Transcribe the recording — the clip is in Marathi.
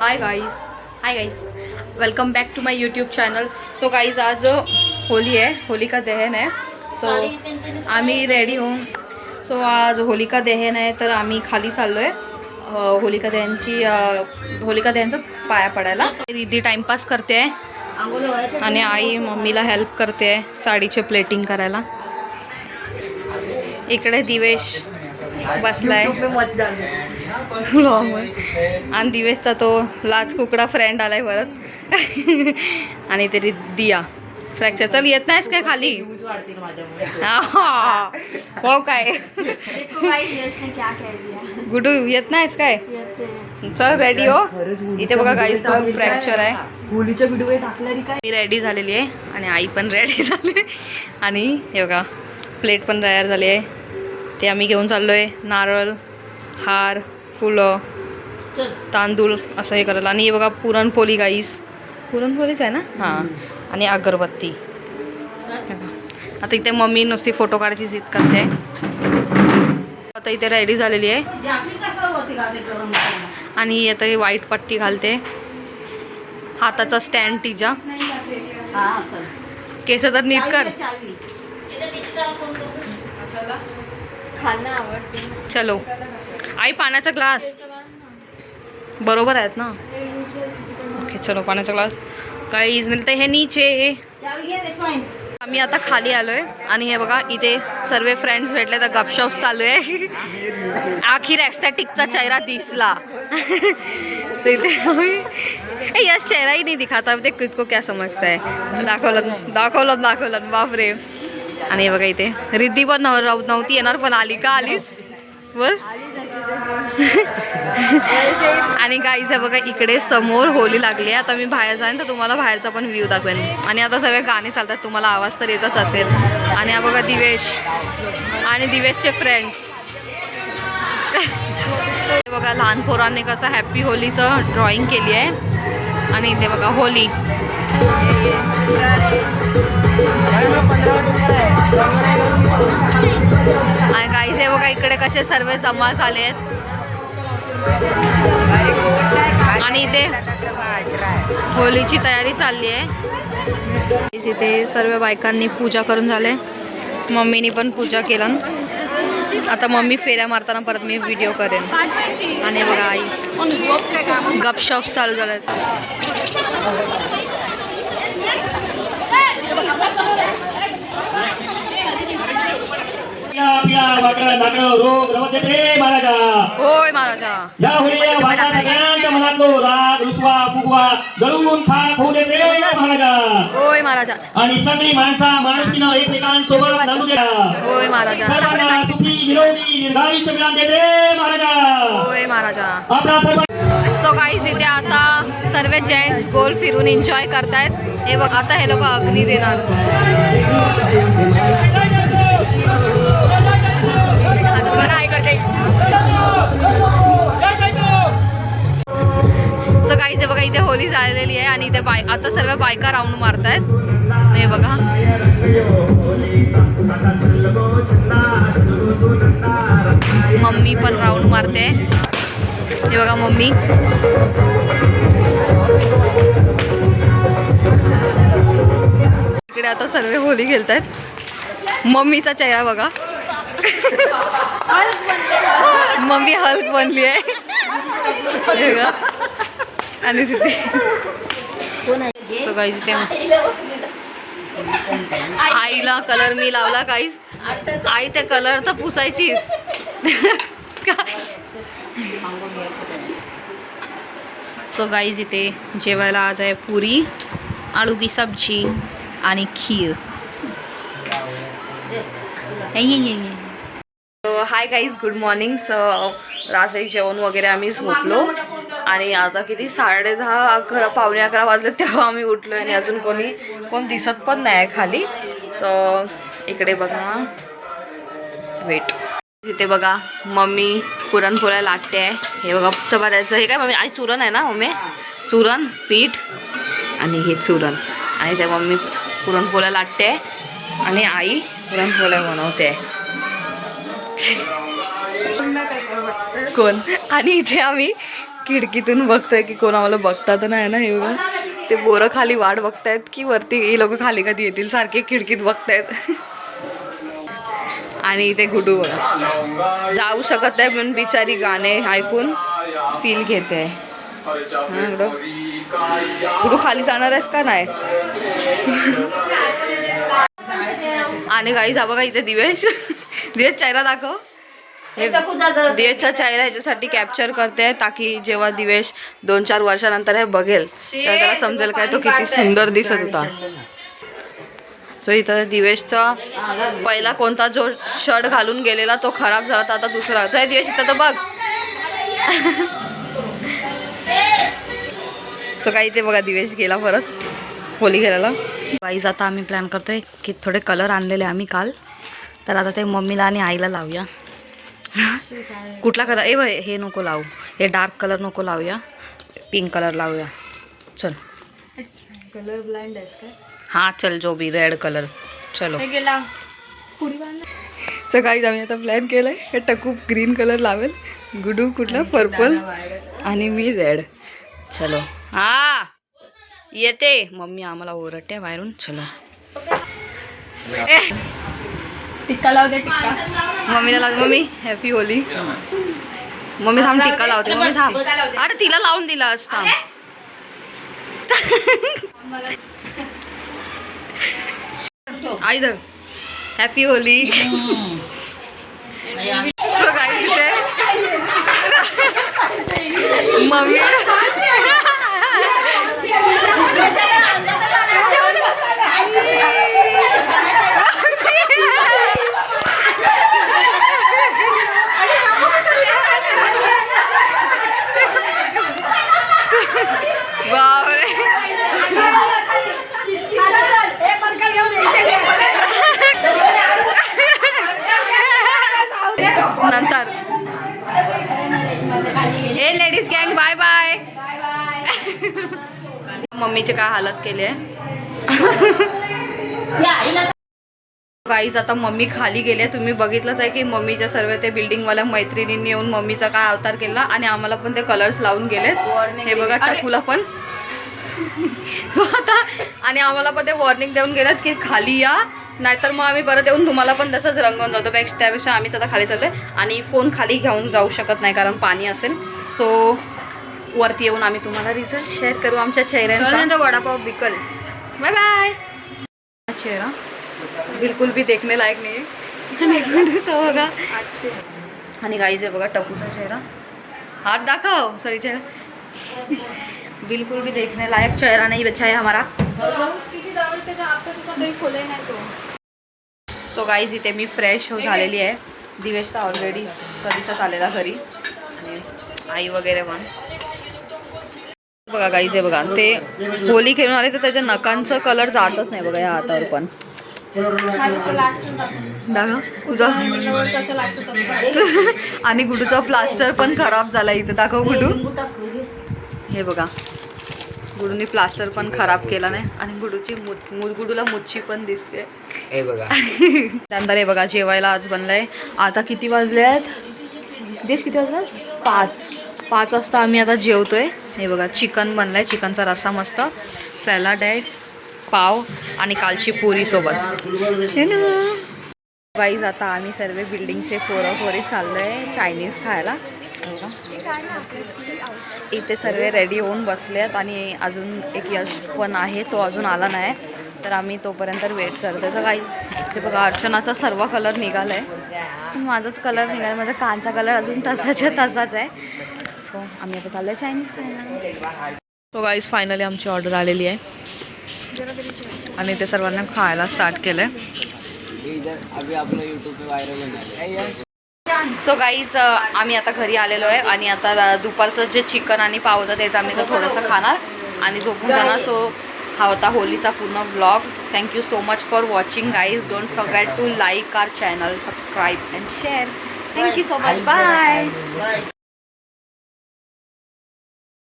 High guys welcome back to my YouTube channel. So guys आज होली है, होलिका दहन है। सो आम्ही रेडी होऊन आज होलिका दहन आहे तर आम्ही खाली चाललो आहे होलिका दहनचा पाया पडायला। रिद्धी टाइमपास करते आहे आणि आई मम्मीला हेल्प करते आहे साडीचे प्लेटिंग करायला। इकडे दिवेश बसलाय आणि दिवेशचा तो लाच कुकडा फ्रेंड आलाय परत आणि तरी दिया फ्रॅक्चर चल येत नाहीस काय खाली हो काय गुडू येत नाहीस काय चल रेडी हो। इथे बघा गाईस फ्रॅक्चर आहे होलीच्या व्हिडिओ टाकणारी काय मी रेडी झालेली आहे आणि आई पण रेडी झाली आणि हे बघा प्लेट पण तयार झाली आहे ते आम्ही घेऊन चाललोय। नारळ हार फुलं तांदूळ असं हे करायला आणि हे बघा पुरणपोळी गाईस पुरणपोळीच आहे ना हां आणि अगरबत्ती। आता इथे मम्मी नुसती फोटो काढायची जिद करते आता इथे रेडी झालेली आहे आणि आता ही व्हाईट पट्टी घालते हाताचा स्टँड तिच्या केस तर नीट कर चलो आई पाण्याचा ग्लास बरोबर आहेत ना ओके चलो पाण्याचा ग्लास गाइस मिळते हे नीचे आम्ही आता खाली आलोय आणि हे बघा इथे सर्व फ्रेंड्स भेटले तर गपशप चालू आहे आखिर एस्थेटिकचा चेहरा दिसला इथे यश चेहरा ही नहीं दिखाता ते कितको क्या समजता है दाखवलं बापरे। आणि हे बघा इथे रिद्धी पण नव्हती येणार पण आली का आलीस बोल आणि गाईज हे बघा इकडे समोर होली लागली आहे। आता मी बाहेर जाईन तर तुम्हाला बाहेरचा पण व्ह्यू दाखवेन आणि आता सगळे गाणे चालतात तुम्हाला आवाज तर येतच असेल। आणि हा बघा दिवेश आणि दिवेशचे फ्रेंड्स बघा लहान पोरांनी कसं हॅपी होलीचं ड्रॉइंग केली आहे आणि इथे बघा होली आणि गाईज हे बघा इकडे कसे सर्व जमा झाले आहेत आणि इथे होलीची तयारी चालली आहे। इथे सर्व बायकांनी पूजा करून झाले मम्मीनी पण पूजा केलं आता मम्मी फेऱ्या मारताना परत मी व्हिडिओ करेन आणि बघा आई गपशप चालू झाले होय महाराजा या होळीया वाटा सगळ्यांच्या मनातलो राग रुसवा फुगवा जळून खाक होऊ देत रे महाराजा होय महाराजा आणि सगळी माणुसकीनं एकमेकांसोबत नांदू दे होय महाराजा सर्वांना सुखी निरोगी दीर्घायुष्य मिळालं दे रे महाराजा होय महाराजा। आपला सर्व सो गाईज इथे आता सर्व जेंट्स गोल फिरून एन्जॉय करतायत। हे बघ आता हे लोक अग्नी देणार सो गाईज हे बघा इथे होली झालेली आहे आणि इथे आता सर्व बायका राऊंड मारतायत हे बघा मम्मी पण राऊंड मारते हे बघा मम्मी इकडे आता सर्व होली खेळतायत मम्मीचा चेहरा बघा मम्मी हल्क बनली आहे आणि तिथे सो गाईज इथे आईला कलर मी लावला गाईज आई ते कलर तर पुसायचीस सो गाईज इथे जेवायला आज आहे पुरी आलू की सब्जी आणि खीर। Hi guys good morning. रात्री जेवण वगैरे आम्ही झोपलो आणि आता किती 10:30 पावणे 11 वाजले तेव्हा आम्ही उठलो आणि अजून कोण दिसत पण नाही खाली। सो इकडे बघा वेट इथे बघा मम्मी पुरणपोळ्या लाटते आहे हे बघा चपात्याचं हे काय मम्मी आई चुरण आहे ना मम्मी चुरण पीठ आणि हे चुरण आणि त्या मम्मी पुरणपोळ्या लाटते आणि आई पुरणपोळ्या बनवते कोण आणि इथे आम्ही खिडकीतून बघतोय की कोण आम्हाला बघता तर नाही ना. हे बघा ते बोरं खाली वाट बघतायत की वरती ही लोक खाली कधी येतील, सारखे खिडकीत बघतायत. आणि इथे गुडू बघा जाऊ शकत नाही म्हणून बिचारी गाणे ऐकून फील घेते. गुडू खाली जाणार आहेस का नाही. आणि गाईज हा बघा इथे दिवेश दिवेश चेहरा दाखव. दिवेशचा चेहरा ह्याच्यासाठी कॅप्चर करते ताकी जेव्हा दिवेश 2-4 वर्षानंतर हे बघेल तर त्याला समजेल काय तो किती सुंदर दिसत होता. सो इथं दिवेशचा पहिला कोणता जो शर्ट घालून गेलेला तो खराब झाला तर आता दुसरा तर दिवेश इथं तर बघ. सो काही ते बघा दिवेश गेला परत होली खेळायला. गाईज आता आम्ही प्लॅन करतोय की थोडे कलर आणलेले आम्ही काल, तर आता ते मम्मीला आणि आईला लावूया. कुठला कलर ए हे नको लावू, हे डार्क कलर नको लावूया, पिंक कलर लावूया. चल कलर ब्लाइंड आहेस काय? हाँ चल जो भी रेड कलर चलो. गेला सकाळी आम्ही आता प्लॅन केलाय हे टकू ग्रीन कलर लावेल, गुडू कुठला पर्पल आणि मी रेड. चलो हा येते मम्मी आम्हाला ओरडते बाहेरून. चलो टिक्का लावते टिक्का. मम्मीला लाव. Mummy happy Holy. मम्मी थांब टिक्का लावते. मम्मी थांब. अरे तिला लावून दिला असता. आई धर हॅपी होली. मम्मी नंतर ए लेडीज गँग बाय बाय. मम्मीचे काय हालत केली आहे. गाईज आता मम्मी खाली गेले. तुम्ही बघितलंच आहे की मम्मीच्या सर्व ते बिल्डिंगवाल्या मैत्रिणींनी येऊन मम्मीचा काय अवतार केला आणि आम्हाला पण ते कलर्स लावून गेलेत. हे बघा टकूला पण सो आता आणि आम्हाला पण ते वॉर्निंग देऊन गेलेत की खाली या नाहीतर मग आम्ही परत येऊन तुम्हाला पण तसंच रंगवून जातो. त्यापेक्षा आम्हीच आता खाली चाललोय आणि फोन खाली घेऊन जाऊ शकत नाही कारण पाणी असेल. सो वरती येऊन आम्ही तुम्हाला रिझल्ट शेअर करू आमच्या चेहऱ्यांचा. वडापाव बिकल. Bye bye. चेहरा बिलकुल भी देखने लायक नाही आहे आणि गुडूचा बघा. आणि गाईज आहे बघा टकूचा चेहरा. हाथ दाखव. सॉरी चेहरा बिल्कुल भी देखने लायक चेहरा नहीं बचा है हमारा. सो गाईज इथे मी फ्रेश हो झालेली आहे. दिवेश तर ऑलरेडी कधीचाच आलेला घरी आणि आई वगैरे पण बघा. गाईज आहे बघा ते होली खेळून आले तर त्याच्या नखांचं कलर जातच नाही बघा या हातावर पण. तुझा आणि गुडूचा प्लास्टर पण खराब झाला इथे. दाखव गुडू. हे बघा गुडूनी प्लास्टर पण खराब केला नाही आणि गुडूची गुडूला मुच्छी पण दिसते. हे बघा त्यानंतर हे बघा जेवायला आज बनलंय. आता किती वाजले आहेत देश किती वाजले? 5 वाजता आम्ही आता जेवतोय. हे बघा चिकन बनलंय, चिकनचा रस्सा मस्त, सॅलड आहे, पाव आणि कालची पुरी सोबत. गाईज आता आम्ही सर्व बिल्डिंगचे पोरं चाललोय चायनीज खायला. इथे सर्व रेडी होऊन बसलेत आणि अजून एक यश पण आहे तो अजून आला नाही तर आम्ही तोपर्यंत वेट करतो. तर गाईज ते बघा अर्चनाचा सर्व कलर निघाला आहे, माझाच कलर निघाला, माझा कानचा कलर अजून तसाच्या तसाच आहे. सो आम्ही आता चाललो चायनीज खायला. सो गाईज फायनली आमची ऑर्डर आलेली आहे आणि ते सर्वांना खायला स्टार्ट केलं आहे. सो गाईज आम्ही आता घरी आलेलो आहे आणि आता दुपारचं जे चिकन आणि पाव होतं त्याचं आम्ही तर थोडंसं खाणार आणि झोपून जाणार. सो हा होता होलीचा पूर्ण blog. Thank you so much for watching guys. Don't forget to like our channel, subscribe and share. Thank you so much. Bye.